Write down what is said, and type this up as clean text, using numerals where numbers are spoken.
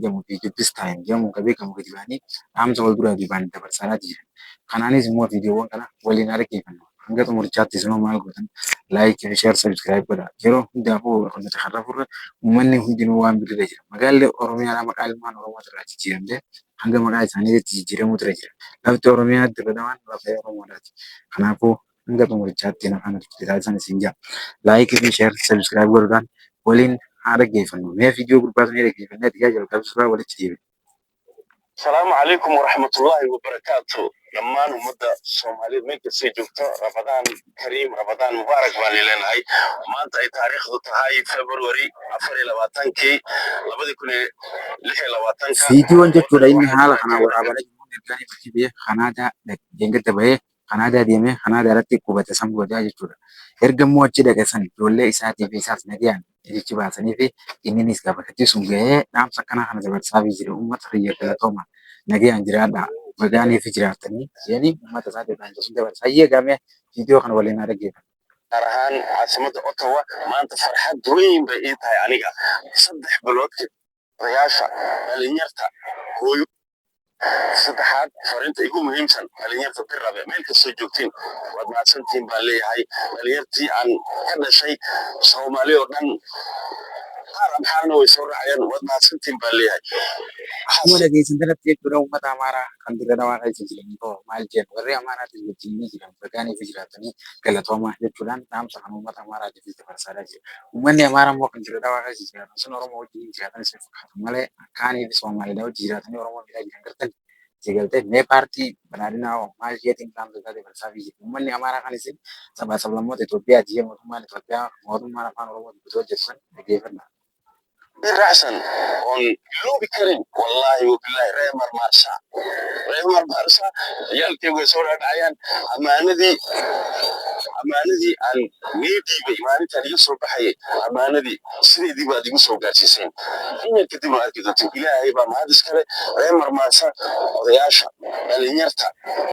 jedhamu fi Dubbis Taayim jedhamuun kan beekamu gadi ba'anii dhaamsa wal duraa duubaan dabarsaa jiran. Kanaanis immoo viidiyoowwan kana waliin dhaggeeffanna. Hanga xumurichaattis immoo maal gootan laayikii fi sheer sabiskiraayib godhaa. Yeroo hundaafuu nuti har'a furre uummanni hundinuu waan bilisa jira. Magaalli Oromiyaa maqaa ilmaan Oromoo irraa jijjiiramtee hanga maqaa isaaniitti jijjiiramuutu jira. Lafti Oromiyaa dirradaman lafa Oromoodhaati. Kanaafuu hanga xumurichaatti afaan taasisan isin jaa. Laayikii fi sheer sabiskiraayib godhuudhaan waliin haa dhaggeeffannu. Mee viidiyoo gurbaa sun dhaggeeffannee dhiyaa jalqabsiifaa walitti deebiin. السلام عليكم ورحمة الله وبركاته. لما نمد الصومالي ملك سيجوكتا رمضان كريم رمضان مبارك بالليلين هاي ما أنت أي تاريخ ضد هاي فبراير أفري لواتنكي لابد يكون لحي لواتنكا فيديو أنت تقول إني حالة أنا ورابنا جمهور الجاني بتجيه خنادا جنگت تبعه خنادا ديمه خنادا رتي كوبا تسمع وجاي جتورا erga mo'achi dhaqasan ijoollee isaatii fi isaas nagayaan ilichi baasanii fi inni gaafate sun gahee dhaamsa kana kana dabarsaa fi jira uummata fayyaa galatooma nagayaan jiraadha wagaanii fi jiraatanii jedhanii uummata isaatii dhaamsa sun dabarsaa eegamee viidiyoo kana waliin dhaggeeffatu. arahan caasimada Ottawa maanta farxad weyn bay ii tahay aniga 3 bilood odayaasha dhalinyarta hooyo saddexaad fariinta igu muhiimsan dhalinyarta birabe meel kastoo joogtiin waad mahadsantihiin baan leeyahay dhalinyartii aan ka dhashay Soomaali oo dhan qaar amxaarna way soo raaceen waad mahadsantihiin baan leeyahay Akkuma dhageessan kanatti jechuudha uummata Amaaraa kan dirree keessa jiran maal jedhu warri Amaaraatiin wajjin jiran wagaanii fi jiraatanii galatoomaa jechuudhaan dhaamsa kan uummata Amaaraatiif dabarsaa jira. Uummanni Amaaraa immoo kan dirree keessa jiraatan sun Oromoo wajjin jiraatan isa fakkaatu malee akkaanii fi Soomaalidhaa wajjin jiraatanii Oromoo miidhaa jiran gartan jegaltee mee paartii badhaadhinaa maal jedhin dhaamsa isaa dabarsaa fi jira. Uummanni Amaaraa kanis sabaa sablammoota Itoophiyaa jiyya mootummaan afaan Oromoo dubbatu hojjetan dhaggeeffannaa. بالرأسن on loobi karin wallahi wabillahi reemar marsa yaalkay way soo dhacayaan amaanadii aan niidiibay maalintan iga soo baxayay amaanadii sideedii baad igu soo gaarsiiseen in kadib ma arki doontiin ilaahay baa mahad iskale reemar marsa odayaasha dhalinyarta